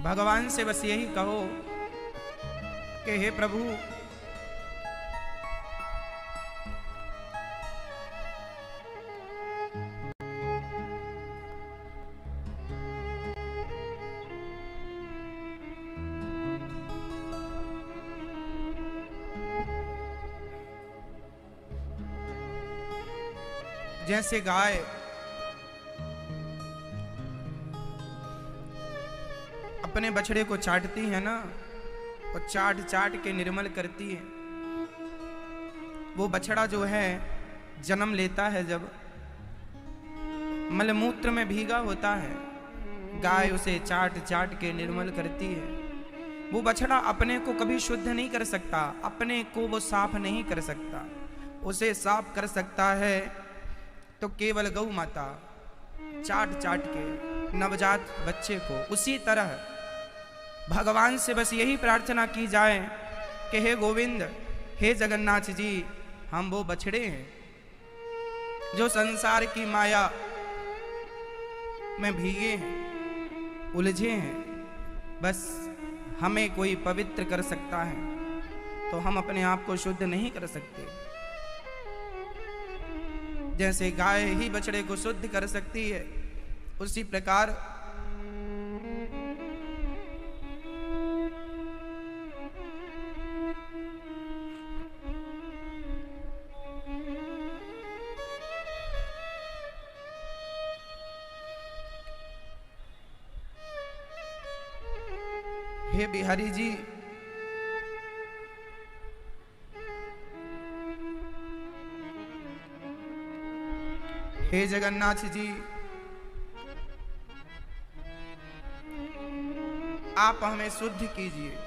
भगवान से बस यही कहो कि हे प्रभु, जैसे गाय अपने बछड़े को चाटती है ना, और चाट चाट के निर्मल करती है। वो बछड़ा जो है जन्म लेता है जब मलमूत्र में भीगा होता है, गाय उसे चाट चाट के निर्मल करती है। वो बछड़ा अपने को कभी शुद्ध नहीं कर सकता, अपने को वो साफ नहीं कर सकता। उसे साफ कर सकता है तो केवल गौ माता चाट चाट के नवजात बच्चे को। उसी तरह भगवान से बस यही प्रार्थना की जाए कि हे गोविंद, हे जगन्नाथ जी, हम वो बछड़े हैं जो संसार की माया में भीगे हैं, उलझे हैं। बस हमें कोई पवित्र कर सकता है तो हम अपने आप को शुद्ध नहीं कर सकते। जैसे गाय ही बछड़े को शुद्ध कर सकती है, उसी प्रकार हे बिहारी जी, हे जगन्नाथ जी, आप हमें शुद्ध कीजिए,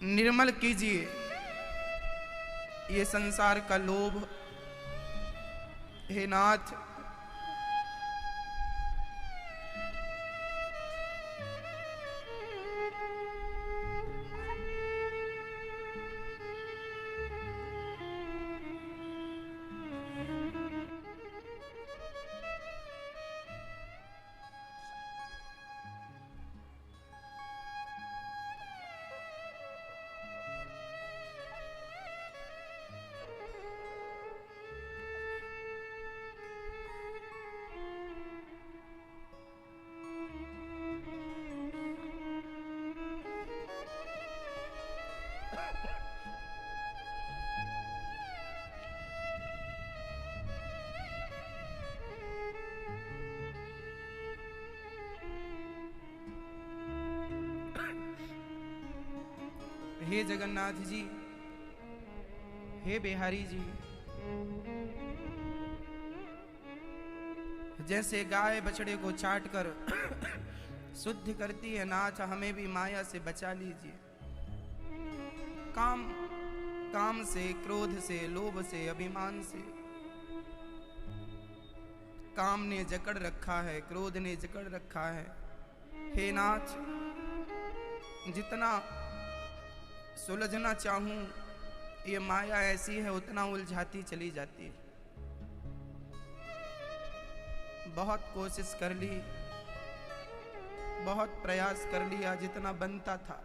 निर्मल कीजिए ये संसार का लोभ। हे नाथ, हे जगन्नाथ जी, हे बिहारी जी, जैसे गाय बछड़े को चाट कर शुद्ध करती है, नाथ हमें भी माया से बचा लीजिए। काम से, क्रोध से, लोभ से, अभिमान से काम ने जकड़ रखा है, क्रोध ने जकड़ रखा है। हे नाथ, जितना सुलझना चाहूं ये माया ऐसी है, उतना उलझाती चली जाती है। बहुत कोशिश कर ली, बहुत प्रयास कर लिया, जितना बनता था।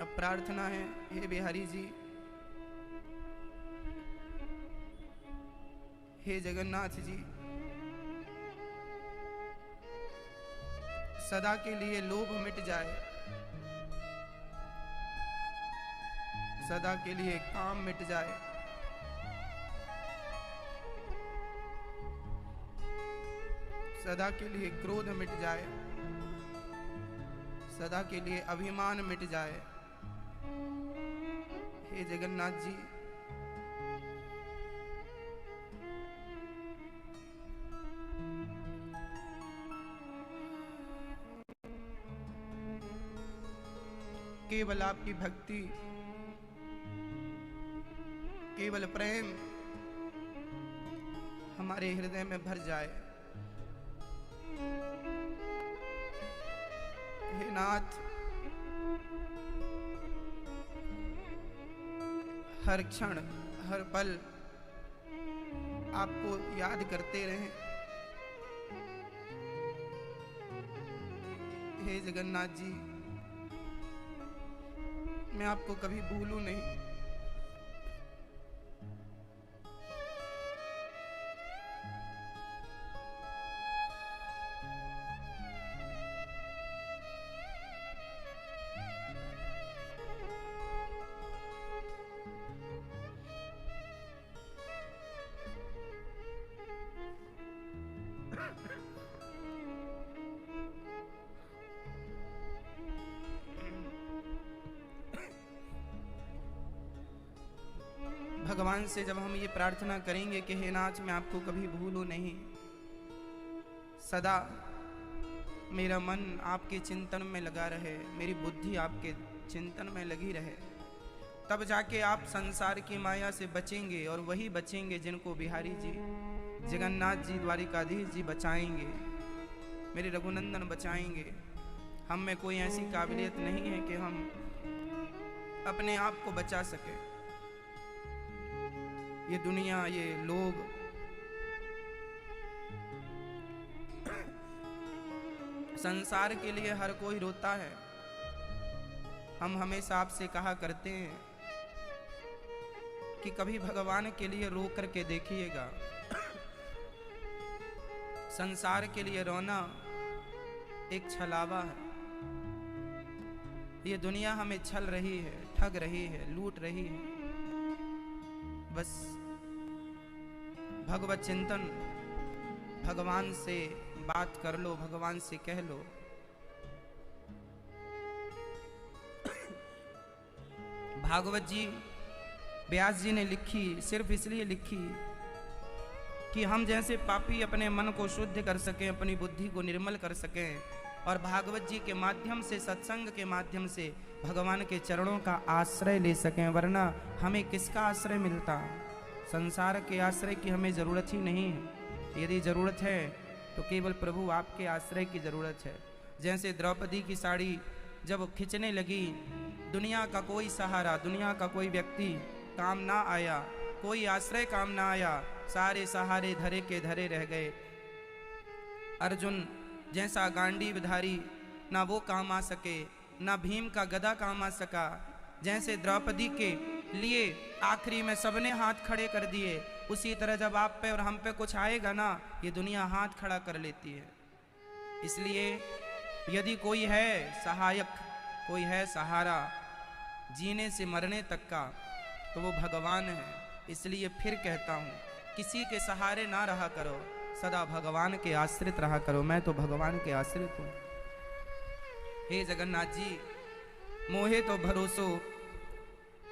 अब प्रार्थना है, हे बिहारी जी, हे जगन्नाथ जी, सदा के लिए लोभ मिट जाए, सदा के लिए काम मिट जाए, सदा के लिए क्रोध मिट जाए, सदा के लिए अभिमान मिट जाए। हे जगन्नाथ जी, केवल आपकी भक्ति, केवल प्रेम हमारे हृदय में भर जाए। हे नाथ, हर क्षण हर पल आपको याद करते रहें। हे जगन्नाथ जी, मैं आपको कभी भूलूं नहीं। भगवान से जब हम ये प्रार्थना करेंगे कि हे नाथ, मैं आपको कभी भूलूं नहीं, सदा मेरा मन आपके चिंतन में लगा रहे, मेरी बुद्धि आपके चिंतन में लगी रहे, तब जाके आप संसार की माया से बचेंगे। और वही बचेंगे जिनको बिहारी जी, जगन्नाथ जी, द्वारिकाधीश जी बचाएंगे, मेरे रघुनंदन बचाएंगे। हम में कोई ऐसी काबिलियत नहीं है कि हम अपने आप को बचा सके। ये दुनिया, ये लोग संसार के लिए हर कोई रोता है। हम हमेशा आपसे कहा करते हैं कि कभी भगवान के लिए रो करके देखिएगा। संसार के लिए रोना एक छलावा है। ये दुनिया हमें छल रही है, ठग रही है, लूट रही है। बस भगवत चिंतन, भगवान से बात कर लो, भगवान से कह लो। भागवत जी, व्यास जी ने लिखी सिर्फ इसलिए लिखी कि हम जैसे पापी अपने मन को शुद्ध कर सकें, अपनी बुद्धि को निर्मल कर सकें, और भागवत जी के माध्यम से, सत्संग के माध्यम से भगवान के चरणों का आश्रय ले सकें। वरना हमें किसका आश्रय मिलता? संसार के आश्रय की हमें ज़रूरत ही नहीं है। यदि ज़रूरत है तो केवल प्रभु आपके आश्रय की ज़रूरत है। जैसे द्रौपदी की साड़ी जब खिंचने लगी, दुनिया का कोई सहारा, दुनिया का कोई व्यक्ति काम ना आया, कोई आश्रय काम ना आया, सारे सहारे धरे के धरे रह गए। अर्जुन जैसा गांडीवधारी, ना वो काम आ सके, ना भीम का गदा काम आ सका। जैसे द्रौपदी के लिए आखिरी में सबने हाथ खड़े कर दिए, उसी तरह जब आप पे और हम पे कुछ आएगा ना, ये दुनिया हाथ खड़ा कर लेती है। इसलिए यदि कोई है सहायक, कोई है सहारा जीने से मरने तक का, तो वो भगवान है। इसलिए फिर कहता हूँ, किसी के सहारे ना रहा करो, सदा भगवान के आश्रित रहा करो। मैं तो भगवान के आश्रित हूँ। हे जगन्नाथ जी, मोहे तो भरोसो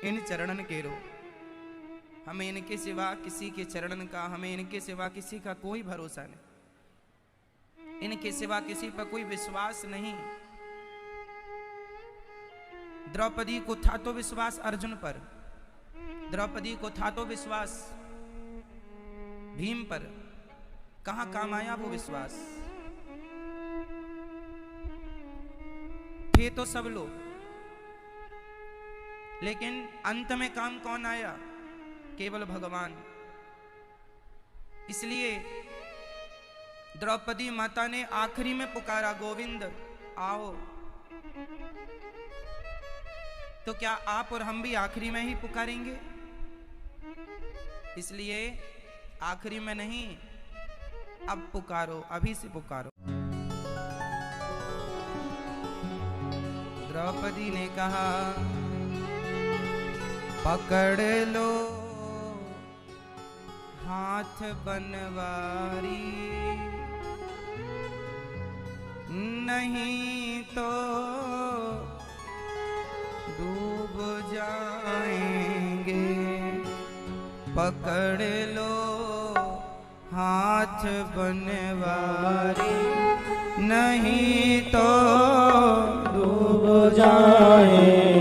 इन चरणन केरो। हमें इनके सिवा किसी के चरणन का, हमें इनके सिवा किसी का कोई भरोसा नहीं, इनके सिवा किसी पर कोई विश्वास नहीं। द्रौपदी को था तो विश्वास अर्जुन पर, द्रौपदी को था तो विश्वास भीम पर, कहां काम आया वो विश्वास? थे तो सब लोग, लेकिन अंत में काम कौन आया? केवल भगवान। इसलिए द्रौपदी माता ने आखिरी में पुकारा, गोविंद आओ। तो क्या आप और हम भी आखिरी में ही पुकारेंगे? इसलिए आखिरी में नहीं, अब पुकारो, अभी से पुकारो। द्रौपदी ने कहा, पकड़ लो हाथ बनवारी, नहीं तो डूब जाएंगे। पकड़ लो हाथ बनवारी, नहीं तो डूब जाएंगे।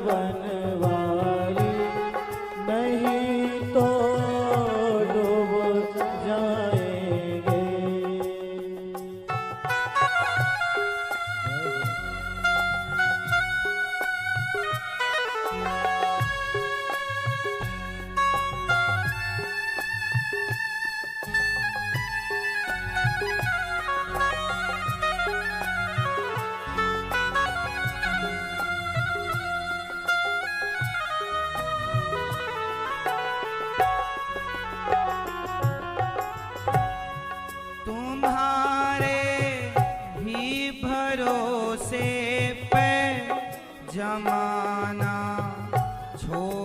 बनवारी, नहीं तो डूब जाएंगे। तुम्हारे भी भरोसे पे जमाना छोड़